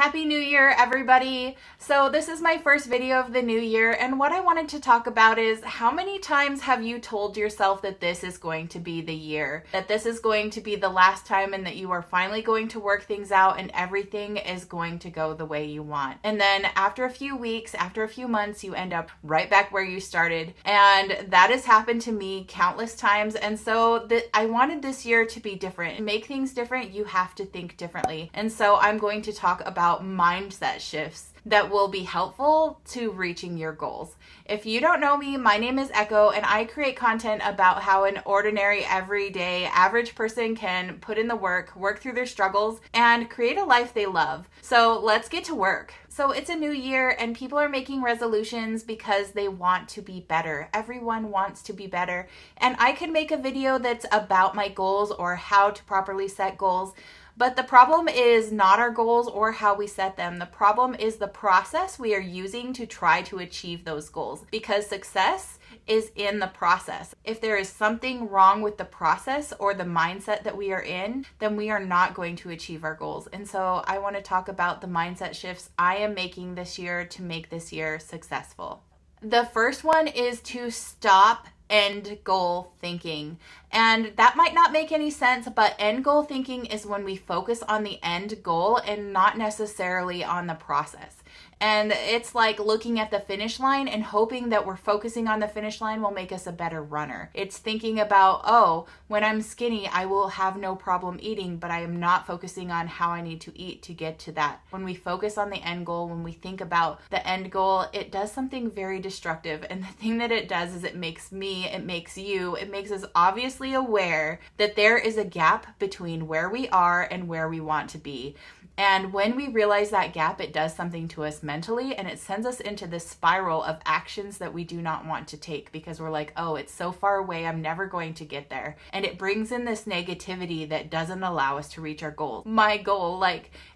Happy New Year, everybody. So this is my first video of the new year, and what I wanted to talk about is how many times have you told yourself that this is going to be the year, that this is going to be the last time, and that you are finally going to work things out and everything is going to go the way you want. And then after a few weeks, after a few months, you end up right back where you started. And that has happened to me countless times. And so I wanted this year to be different. To make things different, you have to think differently. And so I'm going to talk about mindset shifts that will be helpful to reaching your goals. If you don't know me, my name is Echo, and I create content about how an ordinary, everyday, average person can put in the work through their struggles, and create a life they love. So let's get to work. So it's a new year and people are making resolutions because they want to be better. Everyone wants to be better. And I could make a video that's about my goals or how to properly set goals. But the problem is not our goals or how we set them. The problem is the process we are using to try to achieve those goals, because success is in the process. If there is something wrong with the process or the mindset that we are in, then we are not going to achieve our goals. And so I want to talk about the mindset shifts I am making this year to make this year successful. The first one is to stop end goal thinking. And that might not make any sense, but end goal thinking is when we focus on the end goal and not necessarily on the process. And it's like looking at the finish line and hoping that we're focusing on the finish line will make us a better runner. It's thinking about, oh, when I'm skinny, I will have no problem eating, but I am not focusing on how I need to eat to get to that. When we focus on the end goal, when we think about the end goal, it does something very destructive. And the thing that it does is it makes me, it makes you, it makes us obviously aware that there is a gap between where we are and where we want to be. And when we realize that gap, it does something to us mentally, and it sends us into this spiral of actions that we do not want to take because we're like, oh, it's so far away, I'm never going to get there. And it brings in this negativity that doesn't allow us to reach our goals. My goal,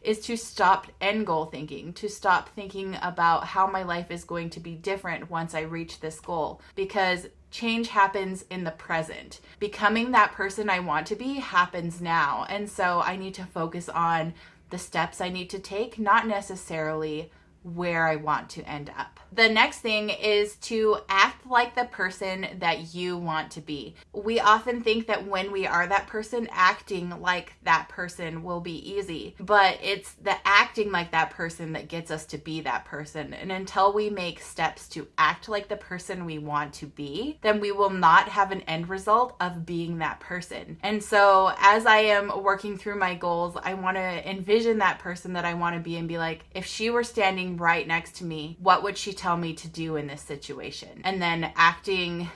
is to stop end goal thinking, to stop thinking about how my life is going to be different once I reach this goal, because change happens in the present. Becoming that person I want to be happens now. And so I need to focus on the steps I need to take, not necessarily where I want to end up. The next thing is to act like the person that you want to be. We often think that when we are that person, acting like that person will be easy, but it's the acting like that person that gets us to be that person. And until we make steps to act like the person we want to be, then we will not have an end result of being that person. And so as I am working through my goals, I want to envision that person that I want to be and be like, if she were standing right next to me, what would she tell me to do in this situation? And then acting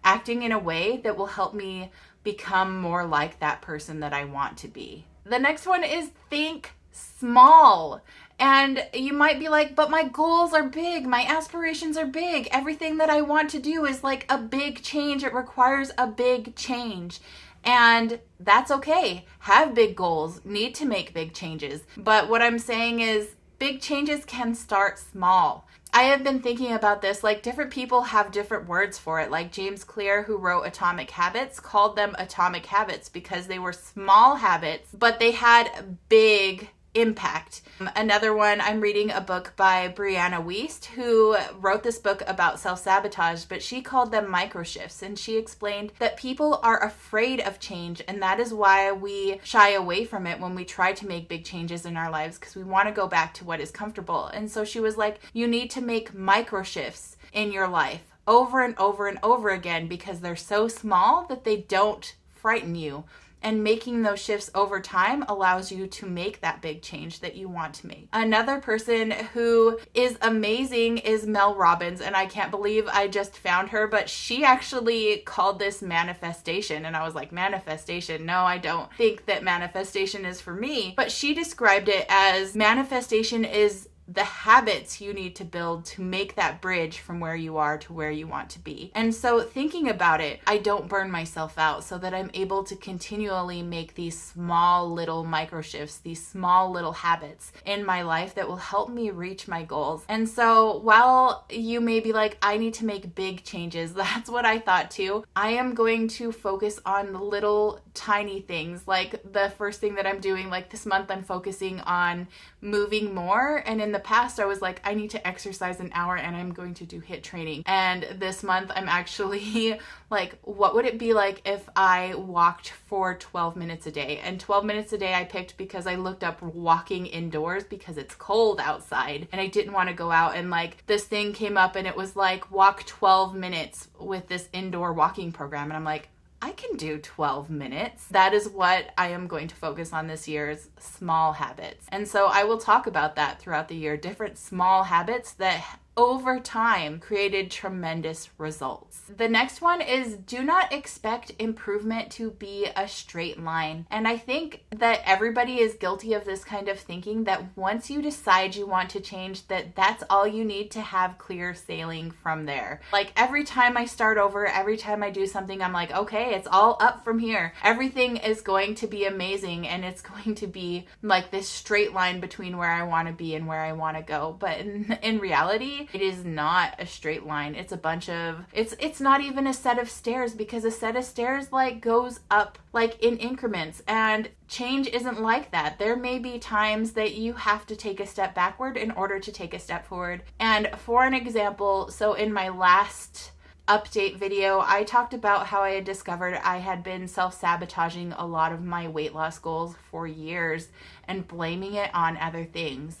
in a way that will help me become more like that person that I want to be. The next one is think small. And you might be like, but my goals are big, my aspirations are big, everything that I want to do is like a big change, it requires a big change. And that's okay. Have big goals, need to make big changes. But what I'm saying is, big changes can start small. I have been thinking about this, different people have different words for it. Like James Clear, who wrote Atomic Habits, called them atomic habits because they were small habits, but they had big impact. Another one, I'm reading a book by Brianna Wiest, who wrote this book about self-sabotage, but she called them micro shifts, and she explained that people are afraid of change, and that is why we shy away from it when we try to make big changes in our lives, because we want to go back to what is comfortable. And so she was like, you need to make micro shifts in your life over and over and over again, because they're so small that they don't frighten you. And making those shifts over time allows you to make that big change that you want to make. Another person who is amazing is Mel Robbins, and I can't believe I just found her, but she actually called this manifestation. And I was like, manifestation? No, I don't think that manifestation is for me. But she described it as manifestation is the habits you need to build to make that bridge from where you are to where you want to be. And so thinking about it, I don't burn myself out so that I'm able to continually make these small little micro shifts, these small little habits in my life that will help me reach my goals. And so while you may be like, I need to make big changes, that's what I thought too. I am going to focus on little tiny things. Like the first thing that I'm doing, like this month, I'm focusing on moving more. And in the past, I was like, I need to exercise an hour and I'm going to do HIIT training. And this month, I'm actually like, what would it be like if I walked for 12 minutes a day? And 12 minutes a day I picked because I looked up walking indoors because it's cold outside and I didn't want to go out. And like this thing came up and it was like, walk 12 minutes with this indoor walking program. And I'm like, I can do 12 minutes. That is what I am going to focus on this year, is small habits. And so I will talk about that throughout the year, different small habits that over time created tremendous results. The next one is, do not expect improvement to be a straight line. And I think that everybody is guilty of this kind of thinking, that once you decide you want to change, that's all you need to have clear sailing from there. Like every time I start over, every time I do something, I'm like, okay, it's all up from here. Everything is going to be amazing and it's going to be like this straight line between where I want to be and where I want to go. But in reality, it is not a straight line. It's a bunch of, it's not even a set of stairs, because a set of stairs like goes up like in increments, and change isn't like that. There may be times that you have to take a step backward in order to take a step forward. And for an example, so in my last update video, I talked about how I had discovered I had been self-sabotaging a lot of my weight loss goals for years and blaming it on other things.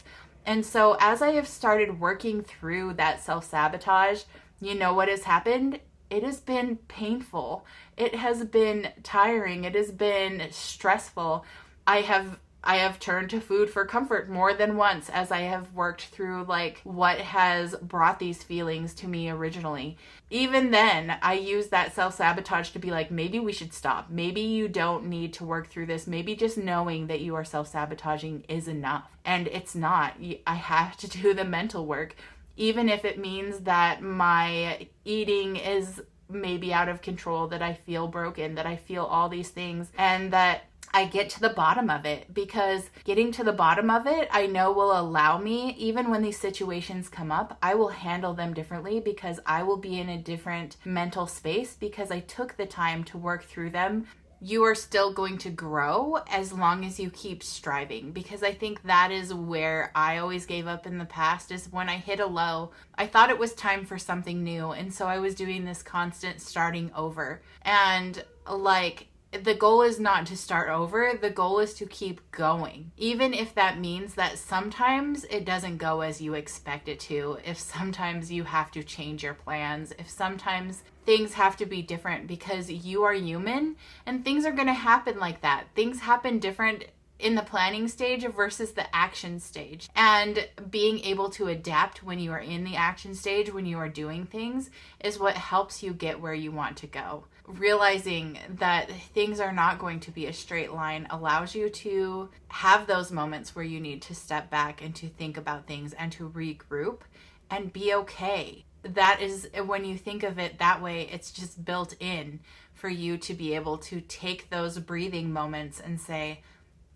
And so as I have started working through that self-sabotage, you know what has happened? It has been painful. It has been tiring. It has been stressful. I have turned to food for comfort more than once as I have worked through like what has brought these feelings to me originally. Even then, I use that self-sabotage to be like, maybe we should stop. Maybe you don't need to work through this. Maybe just knowing that you are self-sabotaging is enough. And it's not. I have to do the mental work, even if it means that my eating is maybe out of control, that I feel broken, that I feel all these things, and that I get to the bottom of it, because getting to the bottom of it, I know will allow me, even when these situations come up, I will handle them differently, because I will be in a different mental space because I took the time to work through them. You are still going to grow as long as you keep striving, because I think that is where I always gave up in the past, is when I hit a low, I thought it was time for something new. And so I was doing this constant starting over. And like, the goal is not to start over. The goal is to keep going. Even if that means that sometimes it doesn't go as you expect it to, if sometimes you have to change your plans, if sometimes things have to be different, because you are human and things are going to happen like that. Things happen different in the planning stage versus the action stage. And being able to adapt when you are in the action stage, when you are doing things, is what helps you get where you want to go. Realizing that things are not going to be a straight line allows you to have those moments where you need to step back and to think about things and to regroup and be okay. That is, when you think of it that way, it's just built in for you to be able to take those breathing moments and say,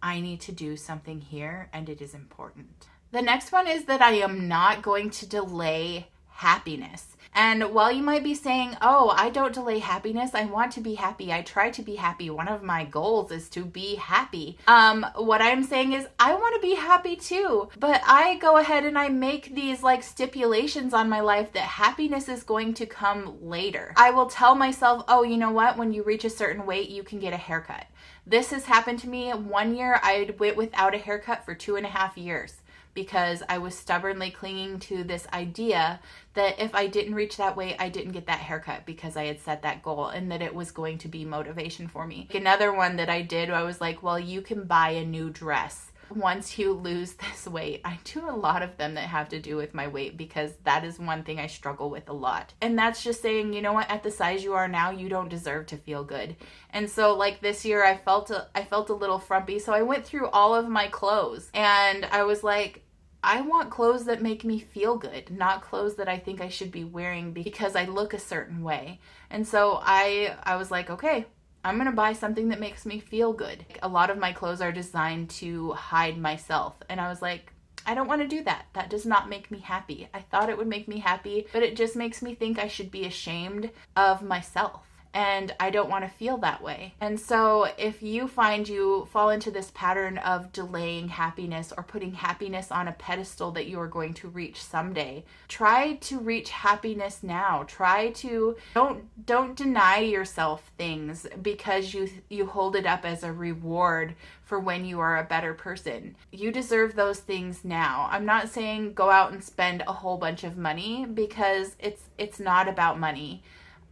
I need to do something here and it is important. The next one is that I am not going to delay happiness. And while you might be saying, oh, I don't delay happiness, I want to be happy, I try to be happy, one of my goals is to be happy. What I'm saying is, I want to be happy too, but I go ahead and I make these like stipulations on my life that happiness is going to come later. I will tell myself, oh, you know what, when you reach a certain weight, you can get a haircut. This has happened to me. One year I went without a haircut for 2.5 years. Because I was stubbornly clinging to this idea that if I didn't reach that weight, I didn't get that haircut, because I had set that goal and that it was going to be motivation for me. Another one that I did, I was like, well, you can buy a new dress once you lose this weight. I do a lot of them that have to do with my weight, because that is one thing I struggle with a lot. And that's just saying, you know what, at the size you are now, you don't deserve to feel good. And so like this year, I felt a little frumpy. So I went through all of my clothes and I was like, I want clothes that make me feel good, not clothes that I think I should be wearing because I look a certain way. And so I was like, okay, I'm going to buy something that makes me feel good. A lot of my clothes are designed to hide myself. And I was like, I don't want to do that. That does not make me happy. I thought it would make me happy, but it just makes me think I should be ashamed of myself. and I don't want to feel that way. And so if you find you fall into this pattern of delaying happiness or putting happiness on a pedestal that you are going to reach someday, try to reach happiness now. Try to don't deny yourself things because you hold it up as a reward for when you are a better person. You deserve those things now. I'm not saying go out and spend a whole bunch of money, because it's not about money.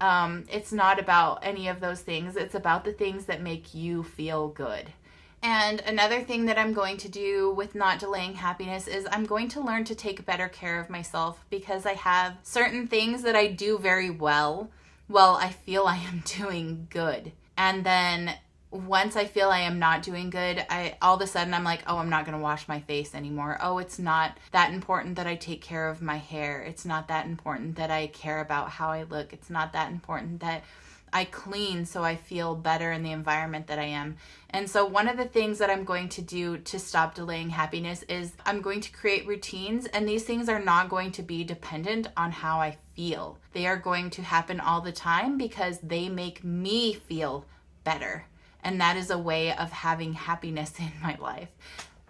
It's not about any of those things. It's about the things that make you feel good. And another thing that I'm going to do with not delaying happiness is I'm going to learn to take better care of myself, because I have certain things that I do very well. Well, I feel I am doing good. And then once I feel I am not doing good, all of a sudden I'm like, oh, I'm not going to wash my face anymore. Oh, it's not that important that I take care of my hair. It's not that important that I care about how I look. It's not that important that I clean so I feel better in the environment that I am. And so one of the things that I'm going to do to stop delaying happiness is I'm going to create routines, and these things are not going to be dependent on how I feel. They are going to happen all the time because they make me feel better. And that is a way of having happiness in my life.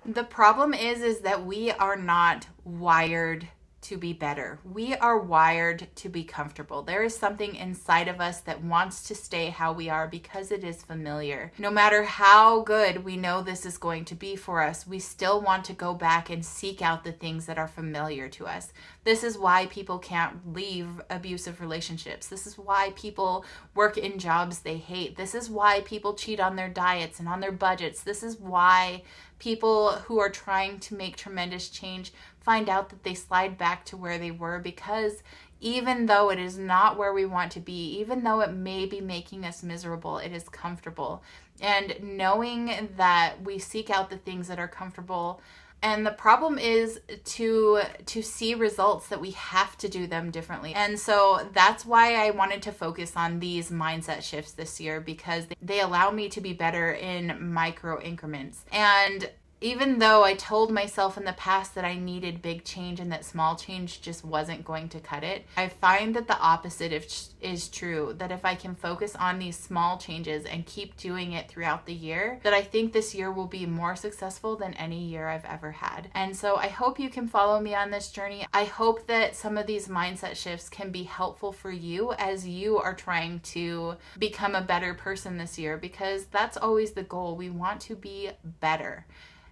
The problem is that we are not wired to be better. We are wired to be comfortable. There is something inside of us that wants to stay how we are because it is familiar. No matter how good we know this is going to be for us, we still want to go back and seek out the things that are familiar to us. This is why people can't leave abusive relationships. This is why people work in jobs they hate. This is why people cheat on their diets and on their budgets. This is why people who are trying to make tremendous change find out that they slide back to where they were, because even though it is not where we want to be, even though it may be making us miserable, it is comfortable. And knowing that we seek out the things that are comfortable. And the problem is to see results that we have to do them differently. And so that's why I wanted to focus on these mindset shifts this year, because they allow me to be better in micro increments. And even though I told myself in the past that I needed big change and that small change just wasn't going to cut it, I find that the opposite is true. That if I can focus on these small changes and keep doing it throughout the year, that I think this year will be more successful than any year I've ever had. And so I hope you can follow me on this journey. I hope that some of these mindset shifts can be helpful for you as you are trying to become a better person this year, because that's always the goal. We want to be better.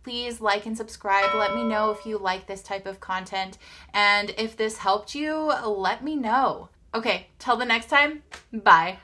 Please like and subscribe. Let me know if you like this type of content. And if this helped you, let me know. Okay, till the next time, bye.